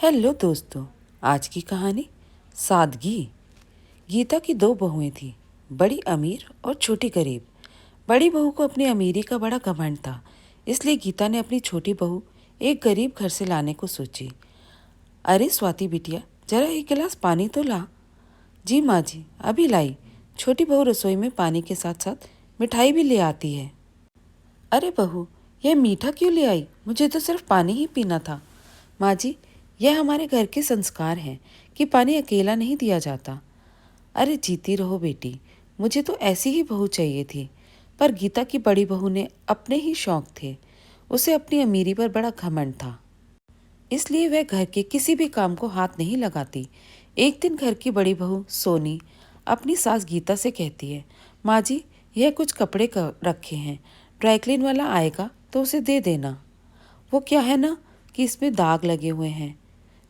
Hello दोस्तों। आज की कहानी सादगी। गीता की दो बहुएं थीं, बड़ी अमीर और छोटी गरीब। बड़ी बहू को अपनी अमीरी का बड़ा घमंड था, इसलिए गीता ने अपनी छोटी बहू एक गरीब घर से लाने को सोची। अरे स्वाति बिटिया, जरा एक गिलास पानी तो ला। जी माँ जी, अभी लाई। छोटी बहू रसोई में पानी के साथ साथ मिठाई भी ले आती है। अरे बहू, यह मीठा क्यों ले आई? मुझे तो सिर्फ पानी ही पीना था। माँ जी, यह हमारे घर के संस्कार हैं कि पानी अकेला नहीं दिया जाता। अरे जीती रहो बेटी, मुझे तो ऐसी ही बहू चाहिए थी। पर गीता की बड़ी बहू ने अपने ही शौक थे। उसे अपनी अमीरी पर बड़ा घमंड था, इसलिए वह घर के किसी भी काम को हाथ नहीं लगाती। एक दिन घर की बड़ी बहू सोनी अपनी सास गीता से कहती है, माँ जी, यह कुछ कपड़े रखे हैं, ड्राई क्लीन वाला आएगा तो उसे दे देना। वो क्या है ना कि इसमें दाग लगे हुए हैं।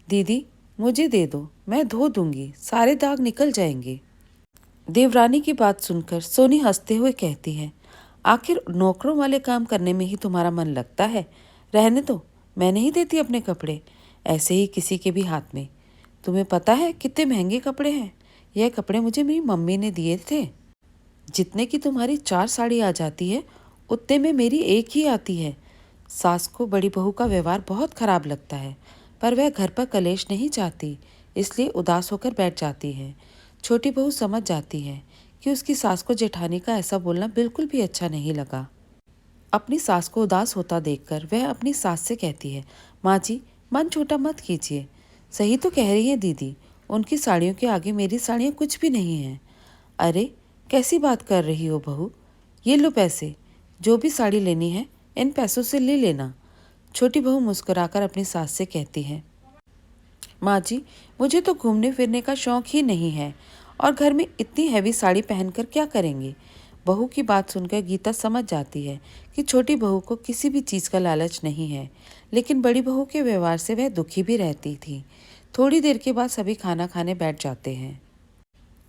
दीदी, मुझे दे दो, मैं धो दूंगी, सारे दाग निकल जाएंगे। देवरानी की बात सुनकर सोनी हंसते हुए कहती है, आखिर नौकरों वाले काम करने में ही तुम्हारा मन लगता है। रहने दो, मैं नहीं देती अपने कपड़े ऐसे ही किसी के भी हाथ में। तुम्हें पता है कितने महंगे कपड़े हैं? यह कपड़े मुझे मेरी मम्मी ने दिए थे। जितने की तुम्हारी 4 साड़ी आ जाती है, उतने में मेरी एक ही आती है। सास को बड़ी बहू का व्यवहार बहुत खराब लगता है, पर वह घर पर कलेश नहीं चाहती, इसलिए उदास होकर बैठ जाती है। छोटी बहू समझ जाती है कि उसकी सास को जेठानी का ऐसा बोलना बिल्कुल भी अच्छा नहीं लगा। अपनी सास को उदास होता देखकर वह अपनी सास से कहती है, माँ जी, मन छोटा मत कीजिए। सही तो कह रही है दीदी, उनकी साड़ियों के आगे मेरी साड़ियाँ कुछ भी नहीं हैं। अरे, कैसी बात कर रही हो बहू? ये लो पैसे, जो भी साड़ी लेनी है इन पैसों से ले लेना। छोटी बहू मुस्कुराकर अपनी सास से कहती है, माँ जी, मुझे तो घूमने फिरने का शौक ही नहीं है, और घर में इतनी हैवी साड़ी पहनकर क्या करेंगे? बहू की बात सुनकर गीता समझ जाती है कि छोटी बहू को किसी भी चीज़ का लालच नहीं है, लेकिन बड़ी बहू के व्यवहार से वह दुखी भी रहती थी। थोड़ी देर के बाद सभी खाना खाने बैठ जाते हैं।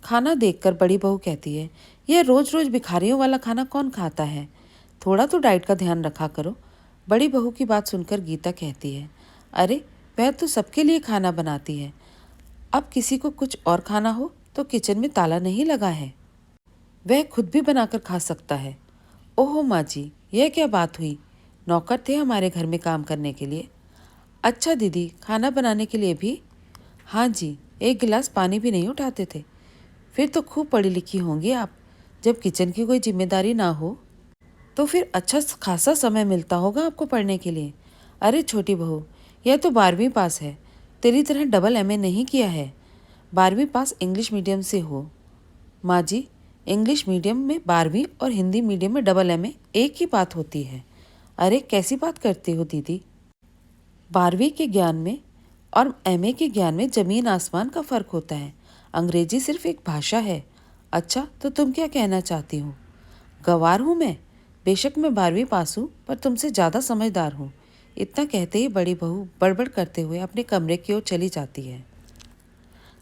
खाना देखकर बड़ी बहू कहती है, यह रोज रोज भिखारियों वाला खाना कौन खाता है? थोड़ा तो डाइट का ध्यान रखा करो। बड़ी बहू की बात सुनकर गीता कहती है, अरे, वह तो सबके लिए खाना बनाती है। अब किसी को कुछ और खाना हो तो किचन में ताला नहीं लगा है, वह खुद भी बनाकर खा सकता है। ओहो माँ जी, यह क्या बात हुई? नौकर थे हमारे घर में काम करने के लिए। अच्छा दीदी, खाना बनाने के लिए भी? हाँ जी, एक गिलास पानी भी नहीं उठाते थे। फिर तो खूब पढ़ी लिखी होंगी आप। जब किचन की कोई जिम्मेदारी ना हो तो फिर अच्छा खासा समय मिलता होगा आपको पढ़ने के लिए। अरे छोटी बहू, यह तो 12वीं पास है, तेरी तरह डबल एमए नहीं किया है। 12वीं पास इंग्लिश मीडियम से हो। माँ जी, इंग्लिश मीडियम में 12वीं और हिंदी मीडियम में डबल एमए एक ही बात होती है। अरे कैसी बात करती हो दीदी? 12वीं के ज्ञान में और एमए के ज्ञान में जमीन आसमान का फर्क होता है। अंग्रेजी सिर्फ एक भाषा है। अच्छा, तो तुम क्या कहना चाहती हो? गंवार हूँ मैं। बेशक मैं 12वीं पास हूँ, पर तुमसे ज़्यादा समझदार हूँ। इतना कहते ही बड़ी बहू बड़बड़ करते हुए अपने कमरे की ओर चली जाती है,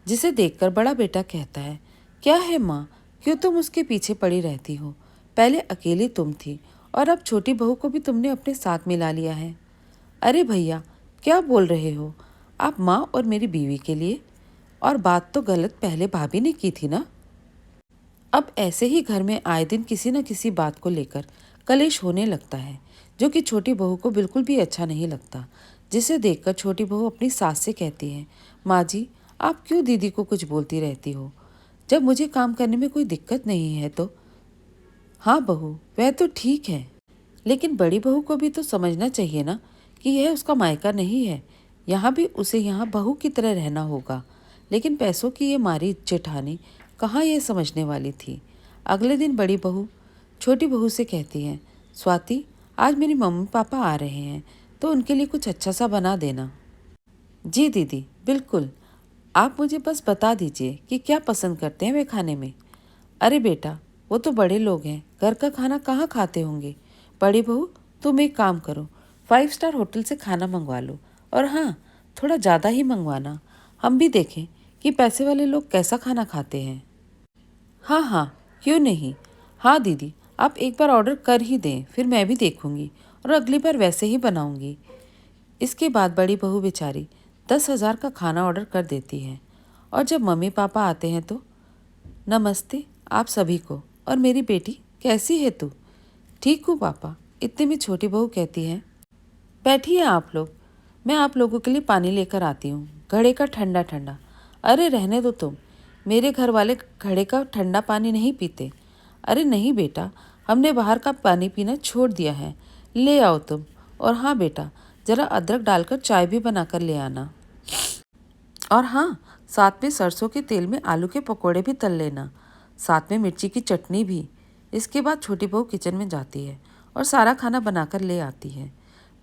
जिसे देखकर बड़ा बेटा कहता है, क्या है माँ, क्यों तुम उसके पीछे पड़ी रहती हो? पहले अकेली तुम थी और अब छोटी बहू को भी तुमने अपने साथ मिला लिया है। अरे भैया, क्या बोल रहे हो आप? माँ और मेरी बीवी के लिए। और बात तो गलत पहले भाभी ने की थी ना। अब ऐसे ही घर में आए दिन किसी न किसी बात को लेकर कलेश होने लगता है, जो कि छोटी बहू को बिल्कुल भी अच्छा नहीं लगता। जिसे देखकर छोटी बहू अपनी सास से कहती है, माँ जी, आप क्यों दीदी को कुछ बोलती रहती हो? जब मुझे काम करने में कोई दिक्कत नहीं है तो। हाँ बहू, वह तो ठीक है, लेकिन बड़ी बहू को भी तो समझना चाहिए ना कि यह उसका मायका नहीं है। यहाँ भी उसे यहाँ बहू की तरह रहना होगा। लेकिन पैसों की ये मारी जेठानी कहाँ ये समझने वाली थी। अगले दिन बड़ी बहू छोटी बहू से कहती है, स्वाति, आज मेरी मम्मी पापा आ रहे हैं तो उनके लिए कुछ अच्छा सा बना देना। जी दीदी, बिल्कुल। आप मुझे बस बता दीजिए कि क्या पसंद करते हैं वे खाने में। अरे बेटा, वो तो बड़े लोग हैं, घर का खाना कहाँ खाते होंगे। बड़ी बहू, तुम एक काम करो, 5 स्टार होटल से खाना मंगवा लो, और हाँ, थोड़ा ज़्यादा ही मंगवाना। हम भी देखें कि पैसे वाले लोग कैसा खाना खाते हैं। हाँ हाँ, क्यों नहीं। हाँ दीदी, आप एक बार ऑर्डर कर ही दें, फिर मैं भी देखूंगी और अगली बार वैसे ही बनाऊंगी। इसके बाद बड़ी बहू बेचारी 10,000 का खाना ऑर्डर कर देती है। और जब मम्मी पापा आते हैं तो नमस्ते आप सभी को। और मेरी बेटी कैसी है तू? ठीक हूँ पापा। इतने में छोटी बहू कहती है, बैठिए आप लोग, मैं आप लोगों के लिए पानी लेकर आती हूँ, घड़े का ठंडा ठंडा। अरे रहने दो तुम, मेरे घर वाले घड़े का ठंडा पानी नहीं पीते। अरे नहीं बेटा, हमने बाहर का पानी पीना छोड़ दिया है, ले आओ तुम। और हाँ बेटा, ज़रा अदरक डालकर चाय भी बनाकर ले आना। और हाँ, साथ में सरसों के तेल में आलू के पकोड़े भी तल लेना, साथ में मिर्ची की चटनी भी। इसके बाद छोटी बहू किचन में जाती है और सारा खाना बनाकर ले आती है।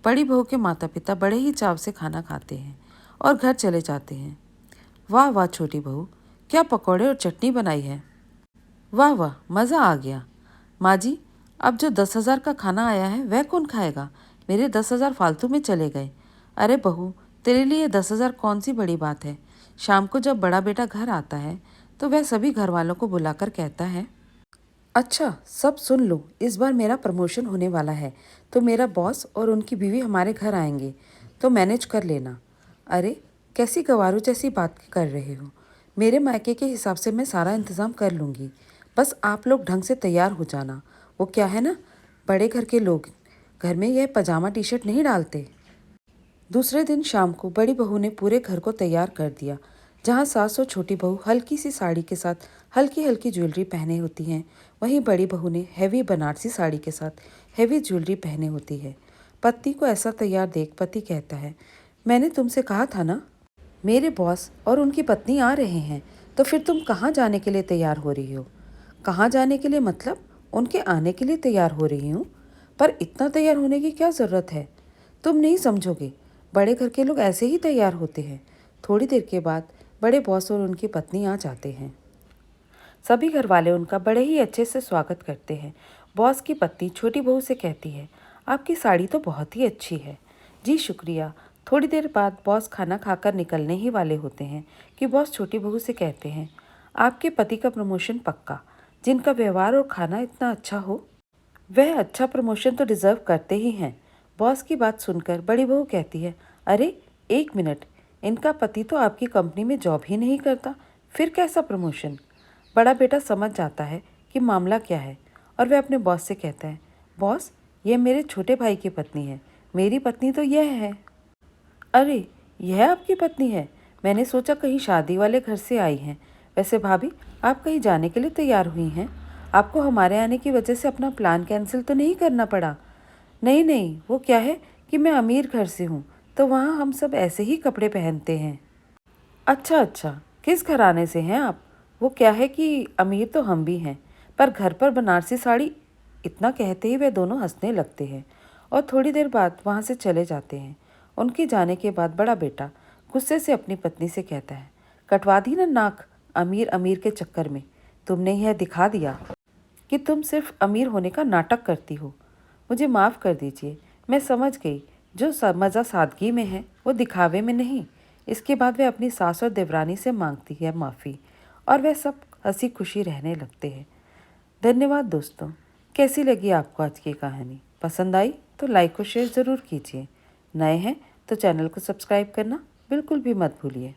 बड़ी बहू के माता पिता बड़े ही चाव से खाना खाते हैं और घर चले जाते हैं। वाह वाह छोटी बहू, क्या पकोड़े और चटनी बनाई है। वाह वाह, मज़ा आ गया। माँ जी, अब जो 10,000 का खाना आया है वह कौन खाएगा? मेरे 10,000 फालतू में चले गए। अरे बहू, तेरे लिए 10,000 कौन सी बड़ी बात है। शाम को जब बड़ा बेटा घर आता है तो वह सभी घर वालों को बुलाकर कहता है, अच्छा सब सुन लो, इस बार मेरा प्रमोशन होने वाला है तो मेरा बॉस और उनकी बीवी हमारे घर आएंगे, तो मैनेज कर लेना। अरे कैसी गवारू जैसी बात कर रहे हो। मेरे मायके के हिसाब से मैं सारा इंतज़ाम कर लूँगी, बस आप लोग ढंग से तैयार हो जाना। वो क्या है ना, बड़े घर के लोग घर में यह पजामा टी शर्ट नहीं डालते। दूसरे दिन शाम को बड़ी बहू ने पूरे घर को तैयार कर दिया। जहाँ सास और छोटी बहू हल्की सी साड़ी के साथ हल्की हल्की ज्वेलरी पहने होती हैं, वहीं बड़ी बहू ने हैवी बनारसी साड़ी के साथ हैवी ज्वेलरी पहने होती है। पत्नी को ऐसा तैयार देख पति कहता है, मैंने तुमसे कहा था ना, मेरे बॉस और उनकी पत्नी आ रहे हैं, तो फिर तुम कहाँ जाने के लिए तैयार हो रही हो? कहाँ जाने के लिए मतलब उनके आने के लिए तैयार हो रही हूँ, पर इतना तैयार होने की क्या ज़रूरत है? तुम नहीं समझोगे, बड़े घर के लोग ऐसे ही तैयार होते हैं। थोड़ी देर के बाद बड़े बॉस और उनकी पत्नी आ जाते हैं। सभी घर वाले उनका बड़े ही अच्छे से स्वागत करते हैं। बॉस की पत्नी छोटी बहू से कहती है, आपकी साड़ी तो बहुत ही अच्छी है। जी शुक्रिया। थोड़ी देर बाद बॉस खाना खाकर निकलने ही वाले होते हैं कि बॉस छोटी बहू से कहते हैं, आपके पति का प्रमोशन पक्का। जिनका व्यवहार और खाना इतना अच्छा हो वह अच्छा प्रमोशन तो डिज़र्व करते ही हैं। बॉस की बात सुनकर बड़ी बहू कहती है, अरे एक मिनट, इनका पति तो आपकी कंपनी में जॉब ही नहीं करता, फिर कैसा प्रमोशन? बड़ा बेटा समझ जाता है कि मामला क्या है और वह अपने बॉस से कहता है, बॉस यह मेरे छोटे भाई की पत्नी है, मेरी पत्नी तो यह है। अरे यह आपकी पत्नी है? मैंने सोचा कहीं शादी वाले घर से आई हैं। वैसे भाभी, आप कहीं जाने के लिए तैयार हुई हैं? आपको हमारे आने की वजह से अपना प्लान कैंसिल तो नहीं करना पड़ा? नहीं नहीं, वो क्या है कि मैं अमीर घर से हूँ, तो वहाँ हम सब ऐसे ही कपड़े पहनते हैं। अच्छा अच्छा, किस घराने से हैं आप? वो क्या है कि अमीर तो हम भी हैं, पर घर पर बनारसी साड़ी। इतना कहते ही वे दोनों हंसने लगते हैं और थोड़ी देर बाद वहाँ से चले जाते हैं। उनके जाने के बाद बड़ा बेटा गुस्से से अपनी पत्नी से कहता है, कटवा दी ना नाक अमीर अमीर के चक्कर में। तुमने यह दिखा दिया कि तुम सिर्फ अमीर होने का नाटक करती हो। मुझे माफ़ कर दीजिए, मैं समझ गई, जो मज़ा सादगी में है वो दिखावे में नहीं। इसके बाद वह अपनी सास और देवरानी से मांगती है माफ़ी और वह सब हंसी खुशी रहने लगते हैं। धन्यवाद दोस्तों। कैसी लगी आपको आज की कहानी? पसंद आई तो लाइक और शेयर ज़रूर कीजिए। नए हैं तो चैनल को सब्सक्राइब करना बिल्कुल भी मत भूलिए।